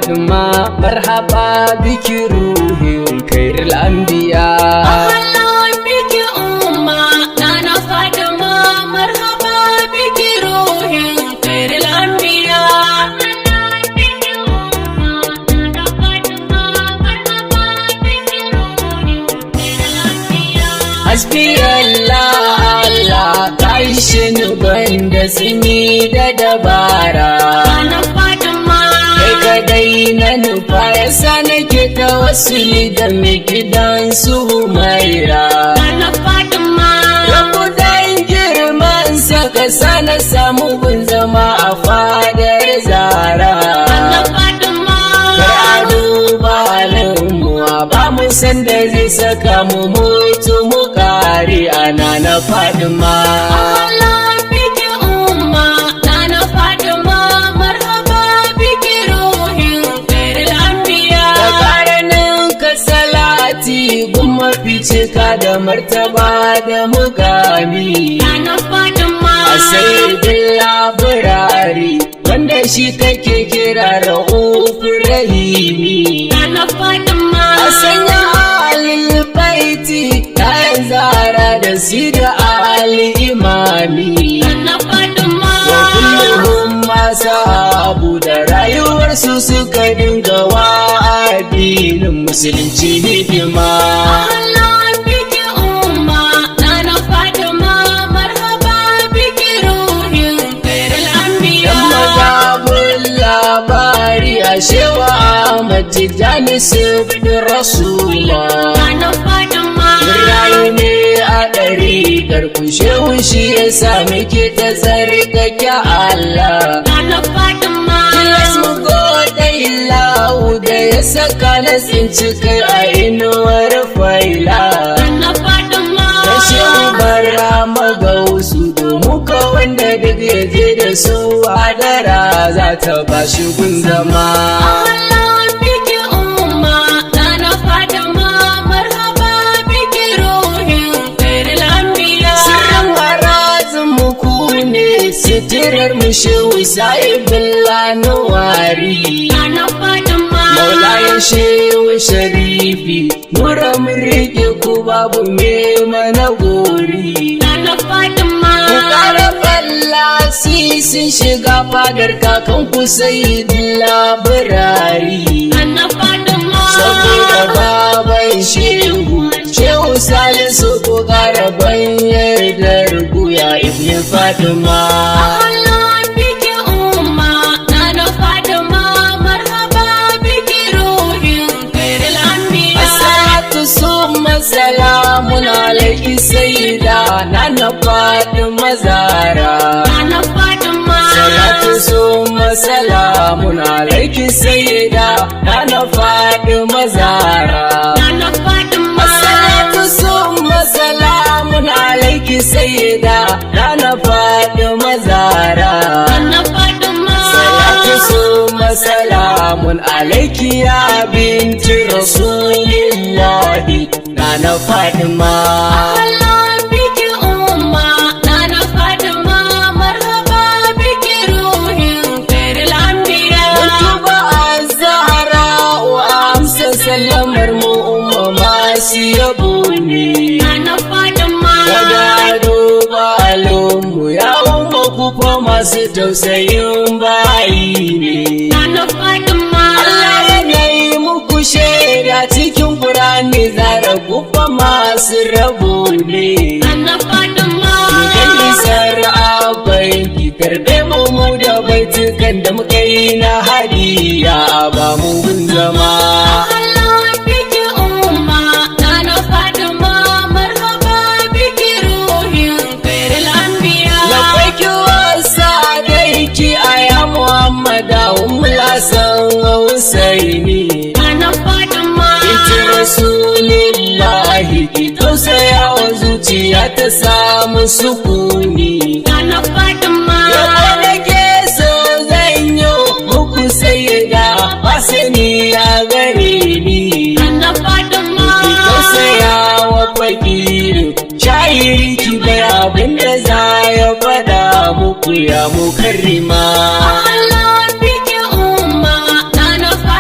Fatima marhaba biki ruhin khairul anbiya. Ahlan biki umma Nana Fatima marhaba biki ruhin khairul anbiya. Ahlan biki umma Nana Fatima marhaba biki ruhin khairul anbiya. Hasbi Allah kaishe ni banda tsimi da dabara. Nana Fatima Kai kadai na nufa yasa nake tawassuli da mai gidan su Humaira. Nana Fatima Rabu dan girman saka sana samu gun zama a fadar Zara. Nana Fatima Kar a duba halinmu ba mu san da zai saka mu mutu mu kare ana na Fatima. Ahlan biki umma Nana Fatima marhaba biki ruhin khairul anbiya. Da ƙaranin ka salati gumma ficika da martaba da mugami. Nana Fatima A saidin labirari wanda shi kake kira Ra'ufur Rahimi. Nana Fatima A sanya alil baiti kayan Zara da si da ali imami. Nana Fatima Wa kullum masu abu da rayuwarsu suka dinga wa addinin musulunci hidima. Ahlan biki umma Nana Fatima marhaba biki ruhin khairul anbiya. Dan mazabun labari a shewa Ahmad Tijjani Sibdi Rasula. Nana Fatima Rayu ne a ɗari shehu shi ya sami ke ta tsarkake Allah. Nana Fatima Tilas mu gode lahu da ya saka na tsinci kai a inuwar faila. Nana Fatima Kashe bara magausu domin ka wanda duk ya je da su hadara za ta ba shi gun zama. Ahlan biki umma Nana Fatima marhaba biki ruhin khairul anbiya. Sirrin harazin muku ne sitirar mu shehu sa'ibin lanuwari. Nana Fatima Maulayen shehu sharifi nura mun rike ku babu me mana gori. Nana Fatima Kara fallasi sun shiga fadar kakan ku sayidin labirari. Nana Fatima Saboda baban shehu salisu ko kara bayyar guya ibn Fatima. Ahlan biki umma Nana Fatima marhaba biki ruhin khairul anbiya. Assalatu summa salamun alaiki sayyida Nana Fatima Zahra. Nana Fatima Salatu summa salamun alaiki sayyida Nana Fatima Zahra. Nana Fatima Assalatu summa salamun alaiki sayyida Nana Fatima Zahra. Nana Fatima Salatu summa salamun alaiki ya binti Rasulillahi Nana Fatima. Ahlan biki umma Nana Fatima marhaba biki ruhin khairul anbiya. Mutuba az-Zahra wa amsa sallamar mu umma masu yabo ne. Nana Fatima Kada duba alummu ya umma kufa masu tausayin bayi ne. Nana Fatima Allah yana yi muku shaida cikin Qur'ani Zahra kufa masu rabo ne. Nana Fatima Idan isar abanki karbe mu da baitukan da muka yi na hadiya ba mu gun zama. Ahlan biki umma Nana Fatima marhaba biki ruhin khairul anbiya. Labbaiki wasa daiki aya Muhammada Hasan Husaini. Nana Fatima Ita Rasulillahi ki tausaya wa zuciya ta samu sukuni. Nana Fatima Yabo nake so zan yi muku sayyida wasani a gare ni. Nana Fatima Ki tausaya wa fakiri shayiri ki bai abin da za ya faɗa muku ya mukarrima. Ahlan biki umma Nana Fatima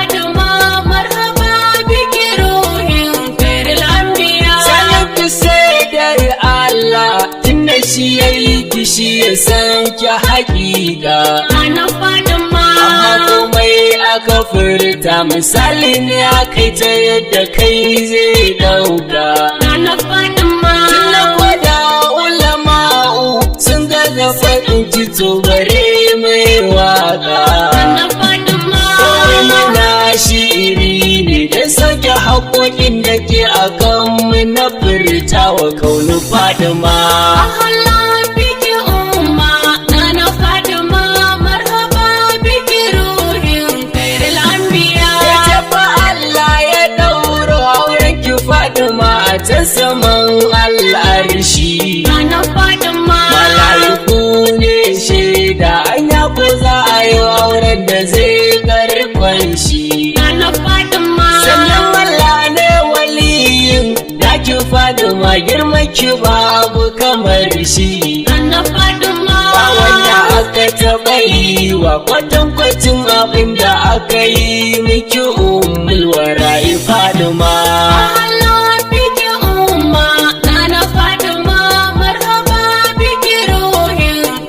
shi ya san ki haƙiƙa. Nana Fatima. Amma komai aka furta misali ne aka ta yadda kai zai ɗauka. Nana Fatima. Tunda kwada ulama'u sun gaza faɗin jito bare mai waka. Nana Fatima. Kawai mana shiri ne da sauke haƙoƙin da ke a kanmu na furta wa kaunu Fatima. أهلا بك أمة نانا فاطمة مرحبا بك روح خير الأنبياء. Ya tafi Allah ya ɗauro aurenki Fatima a can saman al'arshi. نانا فاطمة. Mala'iku ne shaida anya ko za a yi auren da zai karkon shi. نانا فاطمة. Sannan Allah ne waliyin daki Fatima girman ki babu kamar shi. نانا فاطمة. Ba wanda aka taɓa yi wa kwatankwacin abin da aka yi miki ummul wara'i Fatima. أهلا بك أمة نانا فاطمة مرحبا بك روح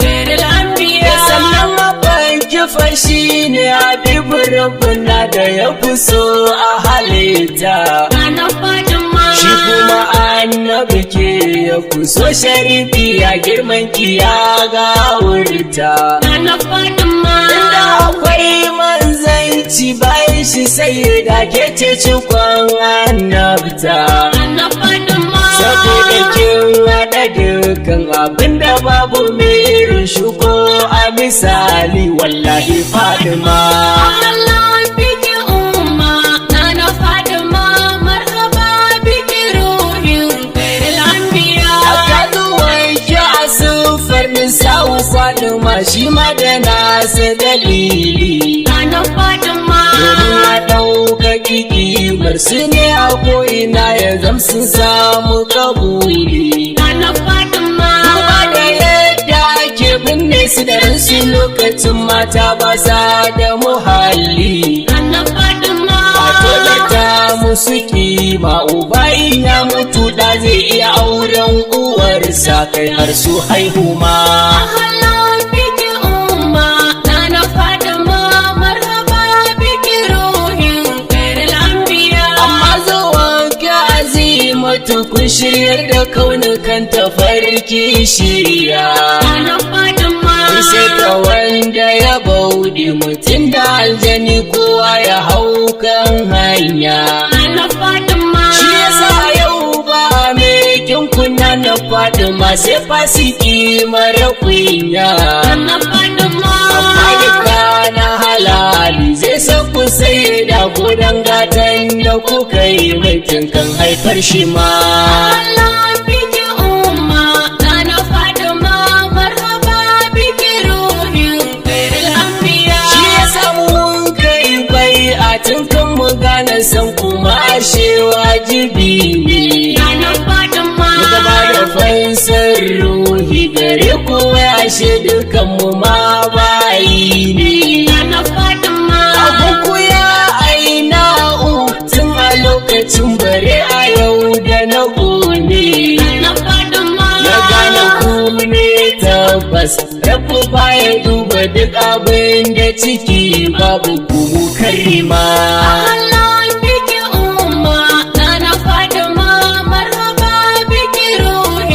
خير Da الأنبياء. sannan abin kifa shi ne habibin rabbina da ya fi so a halitta. نانا فاطمة. Shi kuma annabi ke ya kuso sharifi ya girman ki ya gawurta. نانا فاطمة. Inda akwai manzanci bayan shi sai da ke ce cikon annabta. نانا فاطمة. Saboda kin haɗa dukkan abin da babu mai irin shuko a misali wallahi Fatima. أهلا بك أمة نانا فاطمة مرحبا بك روح خير الأنبياء. Akaduwan ki a siffar nisa'u Fatima shi ma da nasa dalili. نانا فاطمة. Domin a ɗaukaki kimar su ne a ko'ina ya zam sun samu kabuli. نانا فاطمة. Duba da yadda ake binne su da ransu lokacin mata ba sa da muhalli. نانا فاطمة. A tolata musu kima ubayin ya mutu da zai iya auren uwarsa kai har su haihu ma. أهلا بك أمة نانا فاطمة مرحبا بك روح خير الأنبياء. Amma zuwan ka azimatu kun shiryar da kaunukan tafarki shirya. نانا فاطمة. Sai ka wanda ya bauɗe mutum da aljani kowa ya hau kan hanya. نانا فاطمة. Shi yasa yau ba mai kin kunna na Fatima sai fasiki mara kunya. نانا فاطمة. Ayyuka na halali zai san ku sai da gudan gatan da kuka yi mai kan haifar shi ma. أهلا بك أمة نانا فاطمة مرحبا بك روح خير الأنبياء. Shi ya samu mun kai bai a tun kan mu gane san kuma ashe wajibi ne. نانا فاطمة. Gaba da fansar ruhi gare ku ashe dukan mu ma bayi ne. نانا فاطمة. Abuku ya aina tun a lokacin bare a yau da na gone. نانا فاطمة. Na gane ku ne tabbas rabu baya duba duk abin da ciki babu ku karima. أهلا بك أمة نانا فاطمة مرحبا بك روح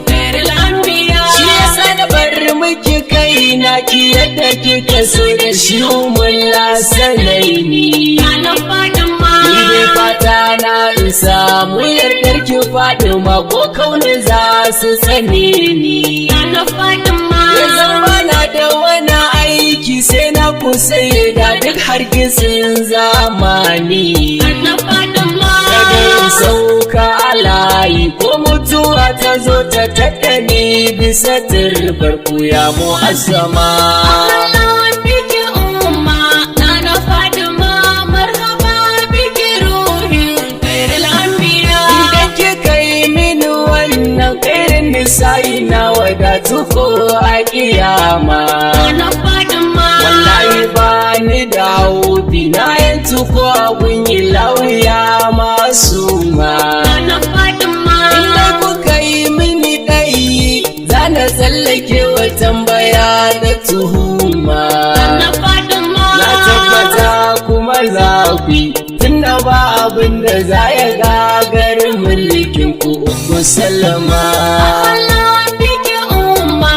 خير الأنبياء. Shi yasa na bar miki kaina ki yadda kika so da shi umulla sanaini. نانا فاطمة. Ni dai fata na in samu yardar ki Fatima ko kauni za su tsane ni. نانا فاطمة. Ya zama na da wani aiki sai na kusa da duk hargitsin zamani. نانا فاطمة. Daga yin sauka a layi ko mutuwa ta zo ta tattani bisa turbar kuya mu'azzama. أهلا بك أمة نانا فاطمة مرحبا بك روح خير الأنبياء. Idan kika yi mini wannan irin nisa'i na wadatu ko a kiyama. نانا فاطمة. Wallahi ba ni da haufi na yanzu ko abun yi lauya masu ma. نانا فاطمة. Inda kuka yi mini ɗai zana tsalla tsallake wa tambaya da tuhuma. na Fatima. Na tabbata kuma za ku yi, tunda ba abin da za ya gagarin mulkin ku Ummu Salama. Allah biki umma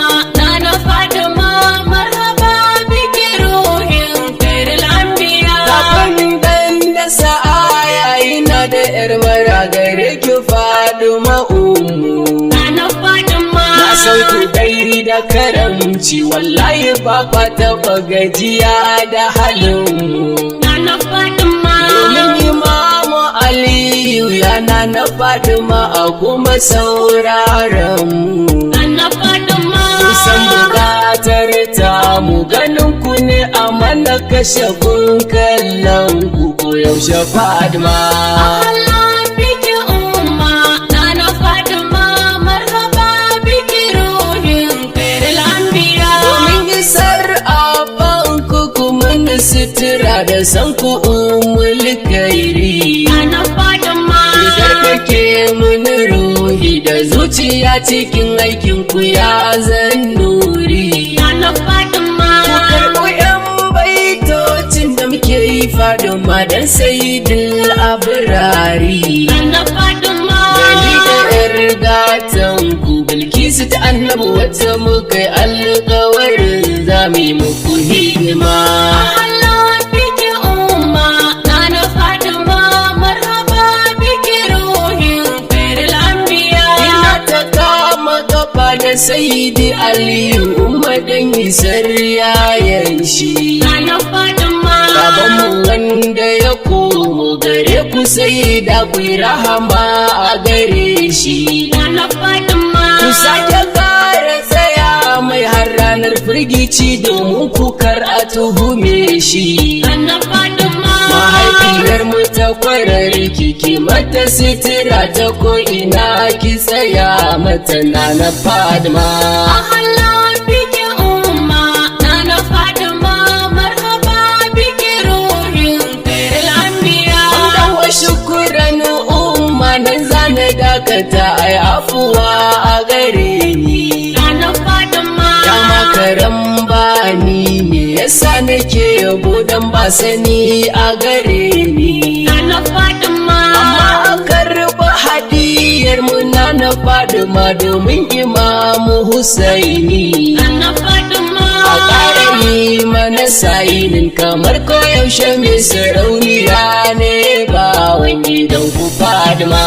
na Fatima, marhaba biki ruhin khairul anbiya. Kafin dan da sa'a ina da yar mara gare ki Fatima Ummu. na Fatima. Na sauku dairi da karamci, wallahi ba fa taɓa gajiya da halinmu. na Fatima. Domin Imamu Aliyu yana na Fatima a kuma sauraronmu. na Fatima. Kusan bukatar ta mu ganin ku ne a mana kashe kun kallon ku ko yaushe Fatima. Allah biki umma na Fatima, marhaba biki ruhin khairul anbiya. Domin isar abban ku kuma na sutura da san ku umul kairi. na Fatima. Idan kake mun ruhi da zuciya cikin aikin ku ya zan nuri. na Fatima. Karɓo 'yan baitocin da muke yi Fatima don sayidul abrari. na Fatima. Gani da 'yar gatan ku Bilkisu ta annabi wata muka yi alƙawarin za mu yi muku hidima. Allah biki umma na Fatima, marhaba biki ruhin khairul anbiya. Ina ta kama kafa da sayidi Aliyu umma dan isar yayan shi. na Fatima. Babanmu wanda ya komo gare ku sai da ku yi rahama a gare shi. na Fatima. Ku sake kara tsaya mai har ranar firgici domin ku kar a tuhume shi. na Fatima. Mahaifiyar mu ta kwarar kiki mata sitira ta ko ina ki tsaya mata na Fatima. Allah biki umma na Fatima, marhaba biki ruhin khairul anbiya. Hamdan wa shukran umma nan zana dakata ai afuwa a gare ni. na Fatima. Ya makaran bani me yasa nake yabo dan ba sani a gare ni. na Fatima. Amma a karɓi hadiyar mu na Fatima domin Imamu Husaini. na Fatima. A ƙara yi mana sayinin kamar koyaushe mai sarauniya ne ba wani don ku Fatima.